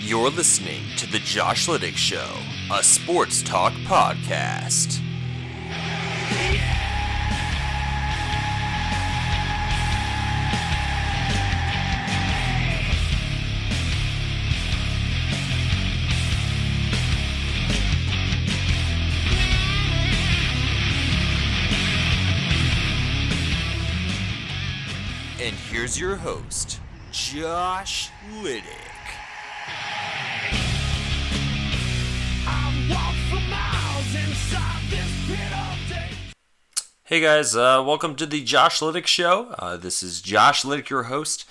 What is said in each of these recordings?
You're listening to The Josh Liddick Show, a sports talk podcast. And here's your host, Josh Liddick. Hey guys, welcome to the Josh Liddick Show. This is Josh Liddick, your host,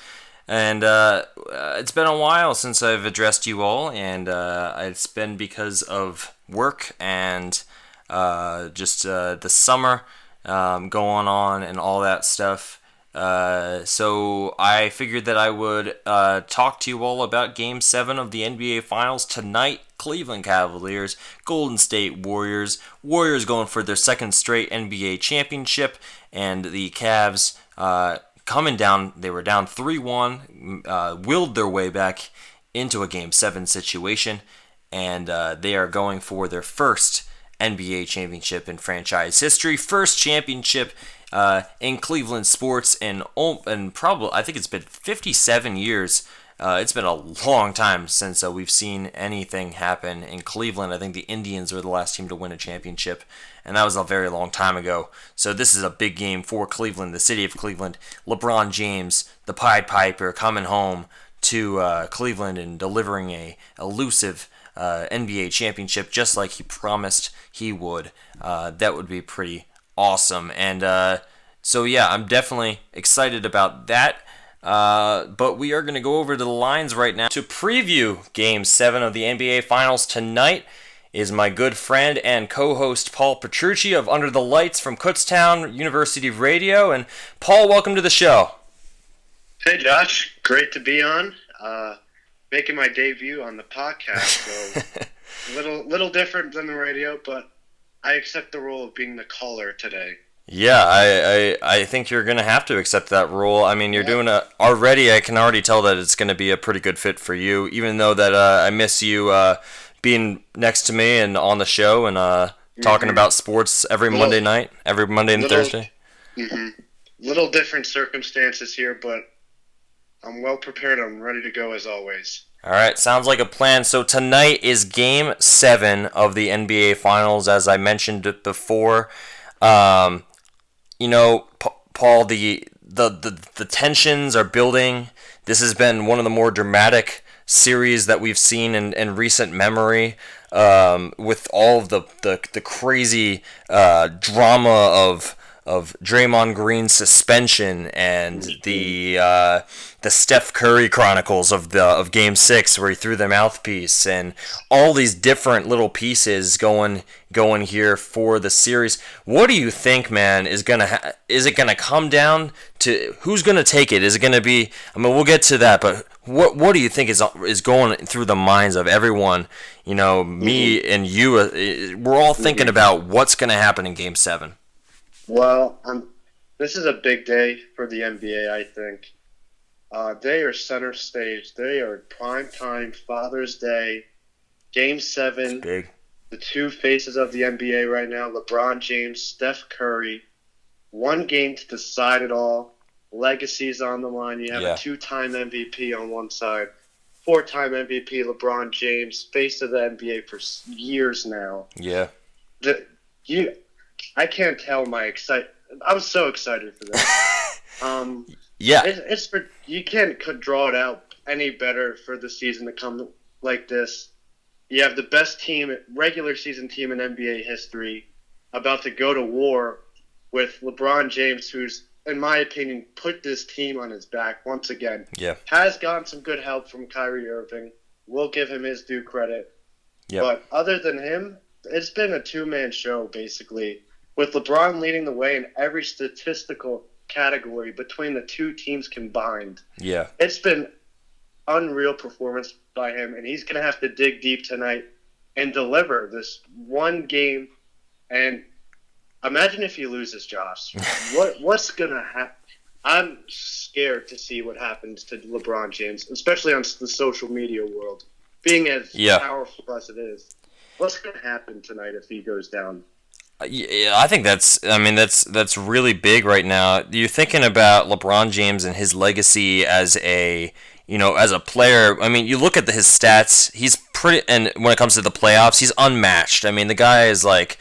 and it's been a while since I've addressed you all, and it's been because of work and just the summer going on and all that stuff. So I figured that I would talk to you all about Game 7 of the NBA Finals tonight. Cleveland Cavaliers, Golden State Warriors. Warriors going for their second straight NBA championship, and the Cavs coming down. They were down 3-1, willed their way back into a Game 7 situation, and they are going for their first NBA championship in franchise history. First championship in Cleveland sports in probably, I think it's been 57 years. It's been a long time since we've seen anything happen in Cleveland. I think the Indians were the last team to win a championship, and that was a very long time ago. So this is a big game for Cleveland, the city of Cleveland. LeBron James, the Pied Piper, coming home to Cleveland and delivering a elusive NBA championship just like he promised he would. That would be pretty awesome. And so yeah, I'm definitely excited about that. But we are going to go over to the lines right now. To preview Game 7 of the NBA Finals tonight is my good friend and co-host Paul Petrucci of Under the Lights from Kutztown University Radio. And Paul, welcome to the show. Hey Josh, great to be on. Making my debut on the podcast, so little different than the radio, but I accept the role of being the caller today. Yeah, I think you're going to have to accept that role. I mean, you're doing already. I can already tell that it's going to be a pretty good fit for you, even though that I miss you being next to me and on the show and talking about sports every Monday night, every Monday and Thursday. Little different circumstances here, but I'm well prepared. I'm ready to go as always. All right, sounds like a plan. So tonight is Game 7 of the NBA Finals, as I mentioned it before. You know, Paul, the tensions are building. This has been one of the more dramatic series that we've seen in recent memory, with all of the crazy drama of Draymond Green's suspension and the Steph Curry chronicles of Game 6 where he threw the mouthpiece, and all these different little pieces going here for the series. What do you think, man, is it gonna come down to who's gonna take it? Is it gonna be? I mean, we'll get to that, but what do you think is going through the minds of everyone? You know, me and you, we're all thinking about what's gonna happen in Game 7. Well, this is a big day for the NBA, I think. They are center stage. They are prime time, Father's Day, Game 7. Big. The two faces of the NBA right now, LeBron James, Steph Curry. One game to decide it all. Legacy's on the line. You have a two-time MVP on one side. Four-time MVP LeBron James, face of the NBA for years now. Yeah. I can't tell my excitement. I was so excited for that. Yeah. You can't draw it out any better for the season to come like this. You have the best regular season team in NBA history, about to go to war with LeBron James, who's, in my opinion, put this team on his back once again. Yeah. Has gotten some good help from Kyrie Irving. We'll give him his due credit. Yep. But other than him, it's been a two-man show, basically, with LeBron leading the way in every statistical category between the two teams combined. Yeah. It's been unreal performance by him, and he's going to have to dig deep tonight and deliver this one game. And imagine if he loses, Josh. What's going to happen? I'm scared to see what happens to LeBron James, especially on the social media world. being as Yeah. powerful as it is. What's going to happen tonight if he goes down? Yeah, I think that's really big right now. You're thinking about LeBron James and his legacy as as a player. I mean, you look at his stats. He's pretty, and when it comes to the playoffs, he's unmatched. I mean, the guy is like,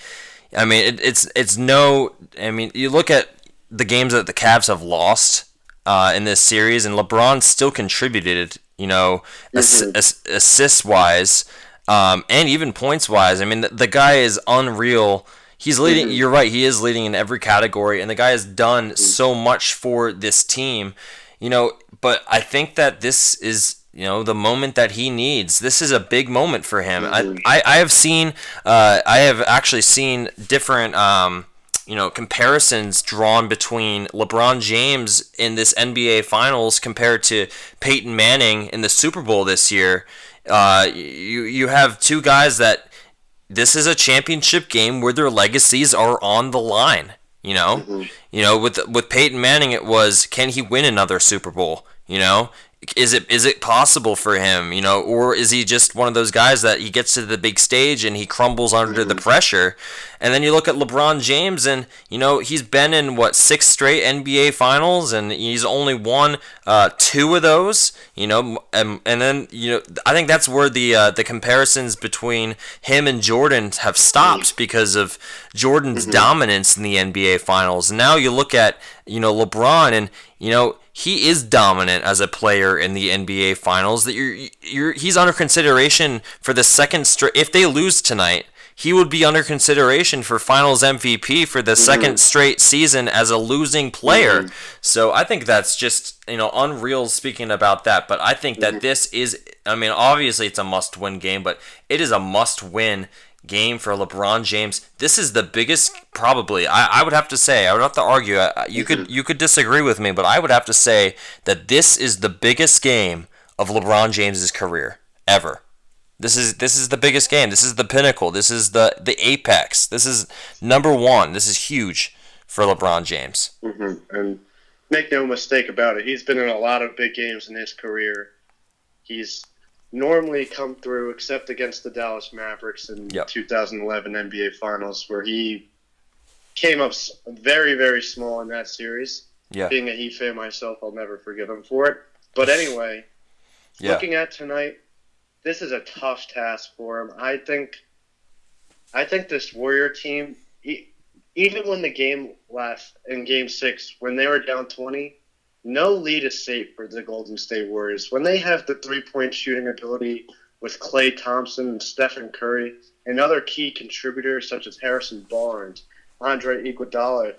I mean, it's no. I mean, you look at the games that the Cavs have lost in this series, and LeBron still contributed. Assists wise, and even points wise. I mean, the guy is unreal. He's leading. You're right. He is leading in every category, and the guy has done so much for this team. But I think that this is the moment that he needs. This is a big moment for him. I have seen. I have actually seen different. Comparisons drawn between LeBron James in this NBA Finals compared to Peyton Manning in the Super Bowl this year. You have two guys that. This is a championship game where their legacies are on the line. With Peyton Manning, it was, can he win another Super Bowl? Is it possible for him? Or is he just one of those guys that he gets to the big stage and he crumbles under the pressure? And then you look at LeBron James, and he's been in 6 straight NBA Finals, and he's only won 2 of those. And then I think that's where the comparisons between him and Jordan have stopped because of Jordan's dominance in the NBA Finals. And now you look at LeBron, and he is dominant as a player in the NBA Finals. That he's under consideration for the second straight. If they lose tonight, he would be under consideration for Finals MVP for the second straight season as a losing player. So I think that's just unreal speaking about that. But I think that this is. I mean, obviously it's a must-win game, but it is a must-win game for LeBron James. This is the biggest, probably. I would have to say. I would have to argue. You could disagree with me, but I would have to say that this is the biggest game of LeBron James's career ever. This is the biggest game. This is the pinnacle. This is the apex. This is number one. This is huge for LeBron James. And make no mistake about it, he's been in a lot of big games in his career. He's normally come through, except against the Dallas Mavericks in 2011 NBA Finals, where he came up very, very small in that series. Yeah. Being a Heat fan myself, I'll never forgive him for it. But anyway, looking at tonight, this is a tough task for him. I think this Warrior team, even when the game last in Game 6, when they were down 20, no lead is safe for the Golden State Warriors. When they have the three-point shooting ability with Klay Thompson and Stephen Curry and other key contributors such as Harrison Barnes, Andre Iguodala,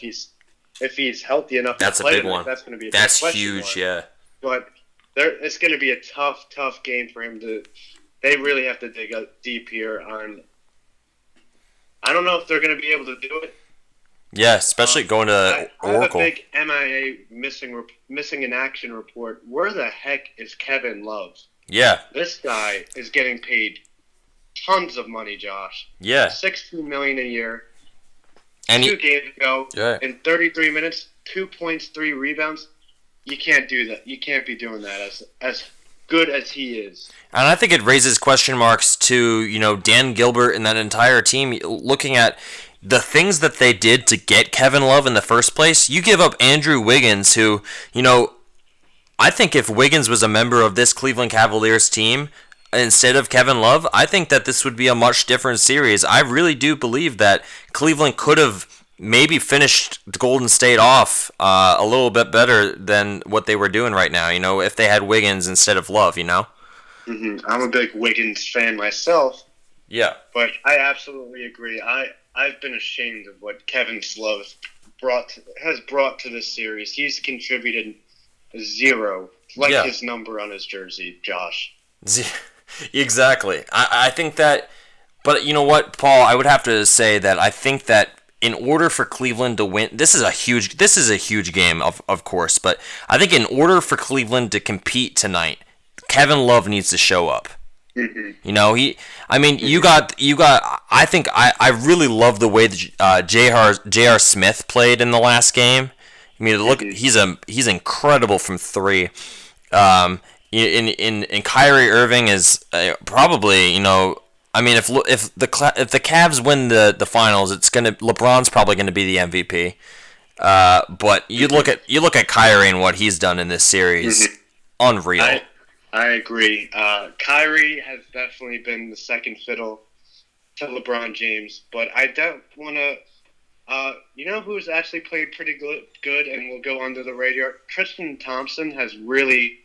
if he's healthy enough to play big one. That's going to be a that's big huge, mark. yeah. But it's going to be a tough game for him to. They really have to dig deep here on. I don't know if they're going to be able to do it. Yeah, especially going to Oracle. I have a big MIA missing in action report. Where the heck is Kevin Love? Yeah. This guy is getting paid tons of money, Josh. Yeah. $16 million a year. And 2 games ago, in 33 minutes, 2 points, 3 rebounds. You can't do that. You can't be doing that as good as he is. And I think it raises question marks to, Dan Gilbert and that entire team looking at the things that they did to get Kevin Love in the first place. You give up Andrew Wiggins, who, I think if Wiggins was a member of this Cleveland Cavaliers team instead of Kevin Love, I think that this would be a much different series. I really do believe that Cleveland could have maybe finished Golden State off a little bit better than what they were doing right now, if they had Wiggins instead of Love, I'm a big Wiggins fan myself. Yeah. But I absolutely agree. I've been ashamed of what Kevin Love has brought to this series. He's contributed 0, his number on his jersey, Josh. Exactly. I think that, but you know what, Paul? I would have to say that I think that in order for Cleveland to win, this is a huge game, of course, but I think in order for Cleveland to compete tonight, Kevin Love needs to show up. You got. I think I really love the way that J.R. Smith played in the last game. I mean, look, he's incredible from 3. in Kyrie Irving is probably, I mean, if the Cavs win the finals, LeBron's probably gonna be the MVP. But you look at Kyrie and what he's done in this series, unreal. I agree. Kyrie has definitely been the second fiddle to LeBron James, but I don't want to. You know who's actually played pretty good and will go under the radar? Tristan Thompson has really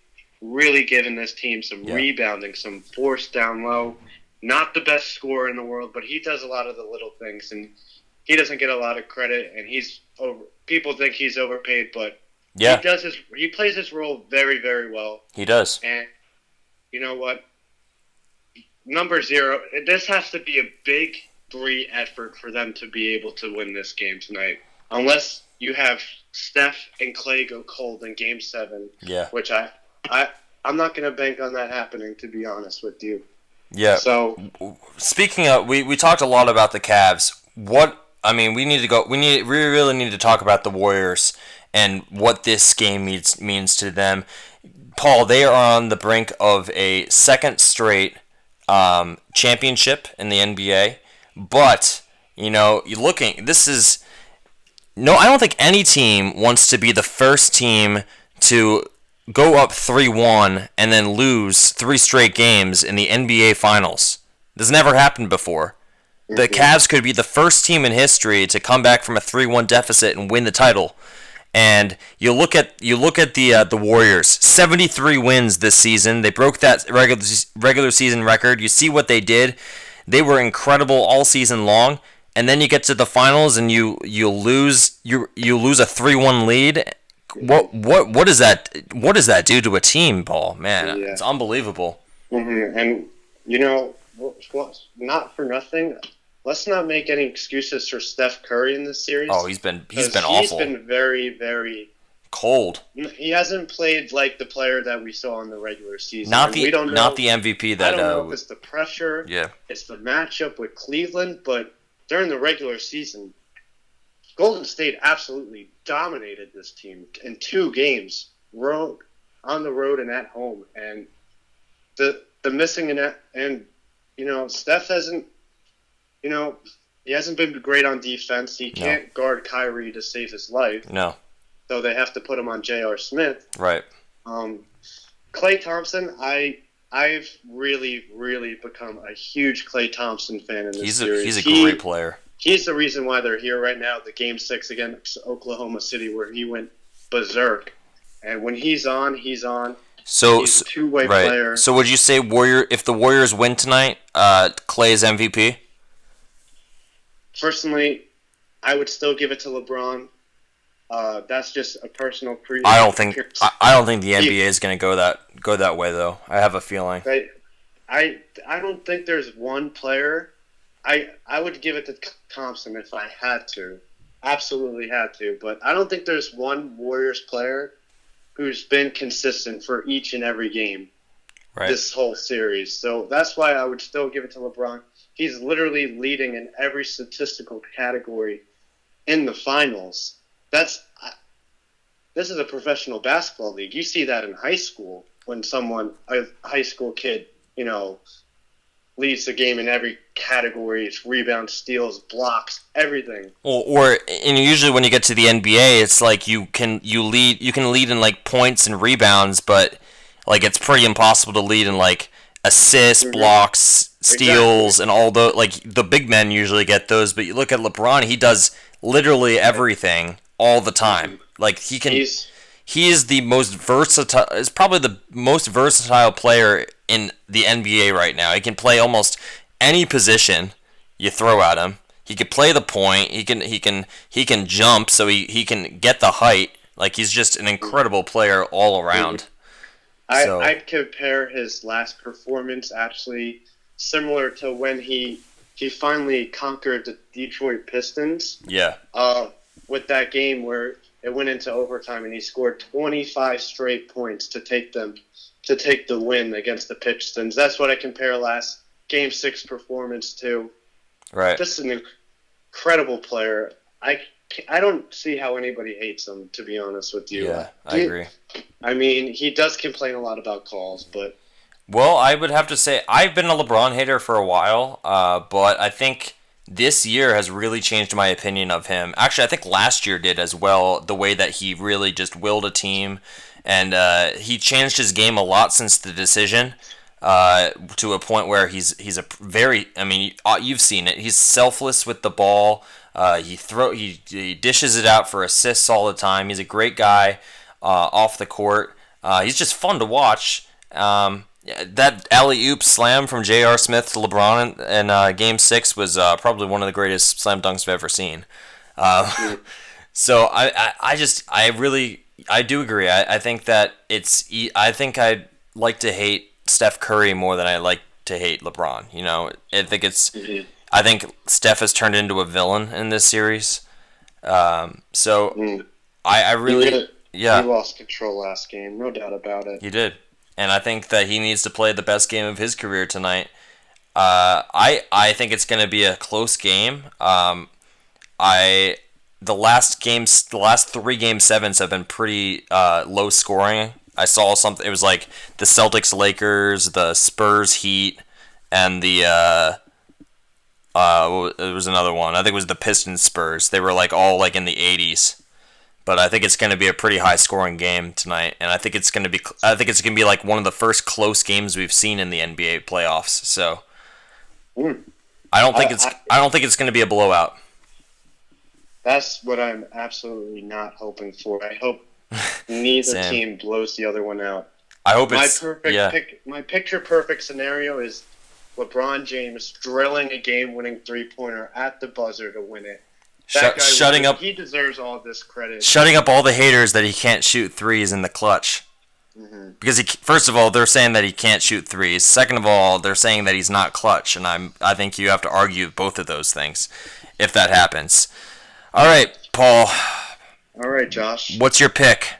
given this team some rebounding, some force down low. Not the best scorer in the world, but he does a lot of the little things, and he doesn't get a lot of credit. And people think he's overpaid, but he plays his role very, very well. He does. And you know what? Number 0. This has to be a big 3 effort for them to be able to win this game tonight, unless you have Steph and Clay go cold in Game 7. Yeah. Which I'm not going to bank on that happening, to be honest with you. Yeah. So, speaking of, we talked a lot about the Cavs. We really need to talk about the Warriors and what this game means to them. Paul, they are on the brink of a second straight championship in the NBA. But, I don't think any team wants to be the first team to go up 3-1 and then lose 3 straight games in the NBA Finals. This never happened before. The Cavs could be the first team in history to come back from a 3-1 deficit and win the title. And you look at the Warriors, 73 wins this season. They broke that regular season record. You see what they did. They were incredible all season long. And then you get to the finals and you lose a 3-1 lead. What does that do to a team, Paul? Man, It's unbelievable. Mm-hmm. And not for nothing. Let's not make any excuses for Steph Curry in this series. Oh, he's been awful. He's been very, very cold. He hasn't played like the player that we saw in the regular season. Not the MVP that. I don't know if it's the pressure. Yeah. It's the matchup with Cleveland, but during the regular season, Golden State absolutely dominated this team in 2 games, on the road and at home, and the missing and Steph hasn't. He hasn't been great on defense. He can't guard Kyrie to save his life. No. So they have to put him on J.R. Smith. Right. Klay Thompson, I've really, really become a huge Klay Thompson fan in this series. He's a great player. He's the reason why they're here right now, the Game 6 against Oklahoma City, where he went berserk. And when he's on, he's on. So, he's a two-way player. So would you say if the Warriors win tonight, Klay's MVP? Personally, I would still give it to LeBron. That's just a personal I don't think the NBA is going to go that way, though. I have a feeling. I don't think there's one player. I would give it to Thompson if I had to. Absolutely had to. But I don't think there's one Warriors player who's been consistent for each and every game this whole series. So that's why I would still give it to LeBron. He's literally leading in every statistical category in the finals. This is a professional basketball league. You see that in high school when a high school kid, leads the game in every category. It's rebounds, steals, blocks, everything. And usually when you get to the NBA, it's like you can lead in like points and rebounds, but like it's pretty impossible to lead in like assists, blocks, steals, and all the the big men usually get those. But you look at LeBron, he does literally everything all the time. Like he is the most versatile. Is probably the most versatile player in the NBA right now. He can play almost any position you throw at him. He can play the point. He can jump, so he can get the height. Like he's just an incredible player all around. I'd compare his last performance actually similar to when he finally conquered the Detroit Pistons. Yeah. With that game where it went into overtime and he scored 25 straight points to take the win against the Pistons. That's what I compare last Game 6 performance to. Right. Just an incredible player. I don't see how anybody hates him, to be honest with you. Yeah, I agree. I mean, he does complain a lot about calls, but Well, I would have to say I've been a LeBron hater for a while, but I think this year has really changed my opinion of him. Actually, I think last year did as well. The way that he really just willed a team, and he changed his game a lot since the decision. To a point where he's a very. I mean, you've seen it. He's selfless with the ball. He dishes it out for assists all the time. He's a great guy off the court. He's just fun to watch. That alley-oop slam from J.R. Smith to LeBron in Game 6 was probably one of the greatest slam dunks I've ever seen. So I do agree. I think that I think I'd like to hate Steph Curry more than I like to hate LeBron. You know, I think Steph has turned into a villain in this series. I really, he lost control last game, no doubt about it. He did. And I think that he needs to play the best game of his career tonight. I think it's going to be a close game. The last 3 Game 7s have been pretty low scoring. I saw something. It was like the Celtics Lakers, the Spurs Heat, and the there was another one. I think it was the Pistons Spurs. They were like all like in the 80s. But I think it's going to be a pretty high scoring game tonight, and I think it's going to be like one of the first close games we've seen in the NBA playoffs. So I don't think it's going to be a blowout. That's what I'm absolutely not hoping for. I hope neither team blows the other one out. I hope my picture perfect scenario is LeBron James drilling a game-winning three-pointer at the buzzer to win it. He deserves all this credit. Shutting up all the haters that he can't shoot threes in the clutch. Mm-hmm. Because first of all, they're saying that he can't shoot threes. Second of all, they're saying that he's not clutch, and I think you have to argue both of those things if that happens. All right, Paul. All right, Josh. What's your pick?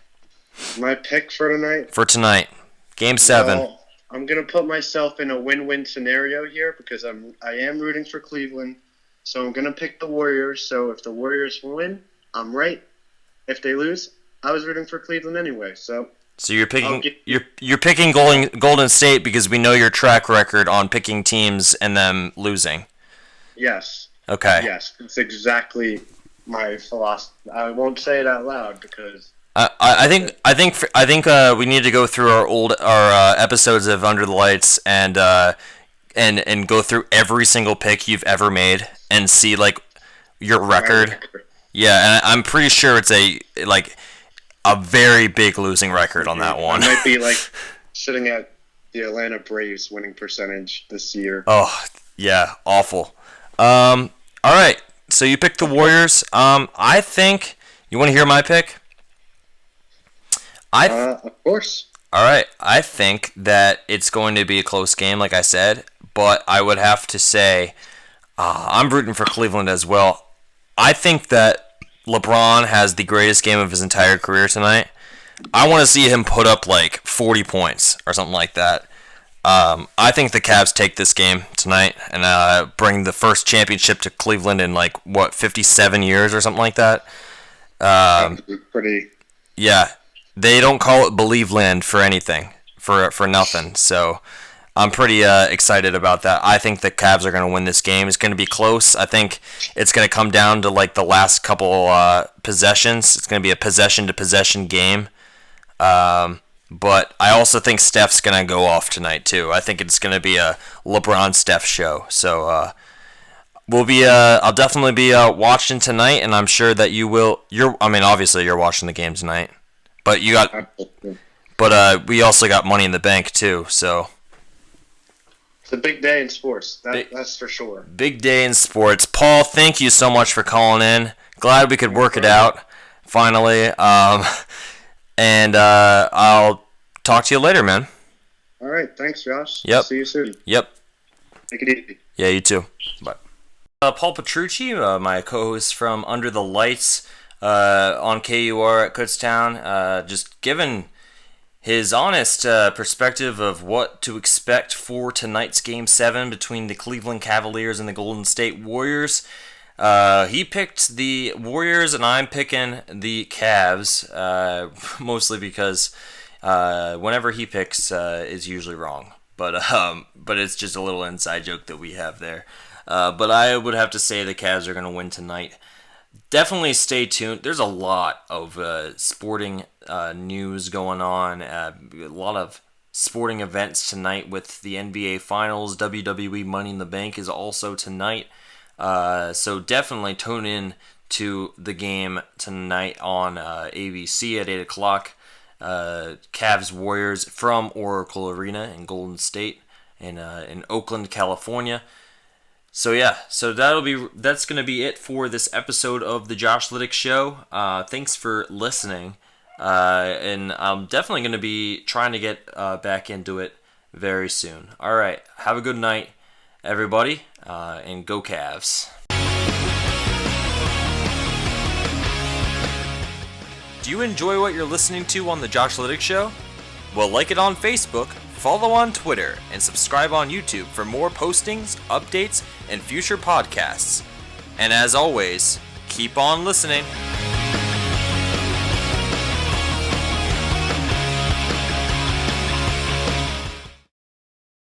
My pick for tonight? For tonight, Game 7. Well, I'm gonna put myself in a win-win scenario here because I am rooting for Cleveland. So I'm going to pick the Warriors. So if the Warriors win, I'm right. If they lose, I was rooting for Cleveland anyway. So you're picking you're picking Golden State because we know your track record on picking teams and them losing. Yes. Okay. Yes, it's exactly my philosophy. I won't say it out loud because I think we need to go through our episodes of Under the Lights and go through every single pick you've ever made and see like your record. Yeah, and I'm pretty sure it's a very big losing record on that one. I might be like sitting at the Atlanta Braves winning percentage this year. Oh, yeah, awful. All right, so you picked the Warriors. I think you want to hear my pick? Of course. All right, I think that it's going to be a close game, like I said, but I would have to say I'm rooting for Cleveland as well. I think that LeBron has the greatest game of his entire career tonight. I want to see him put up like 40 points or something like that. I think the Cavs take this game tonight and bring the first championship to Cleveland in 57 years or something like that. Pretty. Yeah, they don't call it Believe Land for anything, for nothing. So I'm pretty excited about that. I think the Cavs are going to win this game. It's going to be close. I think it's going to come down to the last couple possessions. It's going to be a possession-to-possession game. But I also think Steph's going to go off tonight too. I think it's going to be a LeBron-Steph show. So I'll definitely be watching tonight, and I'm sure that you will. Obviously you're watching the game tonight, but we also got Money in the Bank too. So. It's a big day in sports. That's for sure. Big day in sports. Paul, thank you so much for calling in. Glad we could work it out finally. And I'll talk to you later, man. All right. Thanks, Josh. Yep. See you soon. Yep. Take it easy. Yeah, you too. Bye. Paul Petrucci, my co-host from Under the Lights on KUR at Kutztown, just giving his honest perspective of what to expect for tonight's Game 7 between the Cleveland Cavaliers and the Golden State Warriors. He picked the Warriors, and I'm picking the Cavs, mostly because whenever he picks is usually wrong. But it's just a little inside joke that we have there. But I would have to say the Cavs are going to win tonight. Definitely stay tuned. There's a lot of sporting news going on. A lot of sporting events tonight with the NBA Finals. WWE Money in the Bank is also tonight. So definitely tune in to the game tonight on ABC at 8 o'clock. Cavs Warriors from Oracle Arena in Golden State in Oakland, California. So yeah, that's gonna be it for this episode of the Josh Liddick Show. Thanks for listening, and I'm definitely gonna be trying to get back into it very soon. All right, have a good night, everybody, and go Cavs. Do you enjoy what you're listening to on the Josh Liddick Show? Well, like it on Facebook, follow on Twitter, and subscribe on YouTube for more postings, updates, and future podcasts. And as always, keep on listening.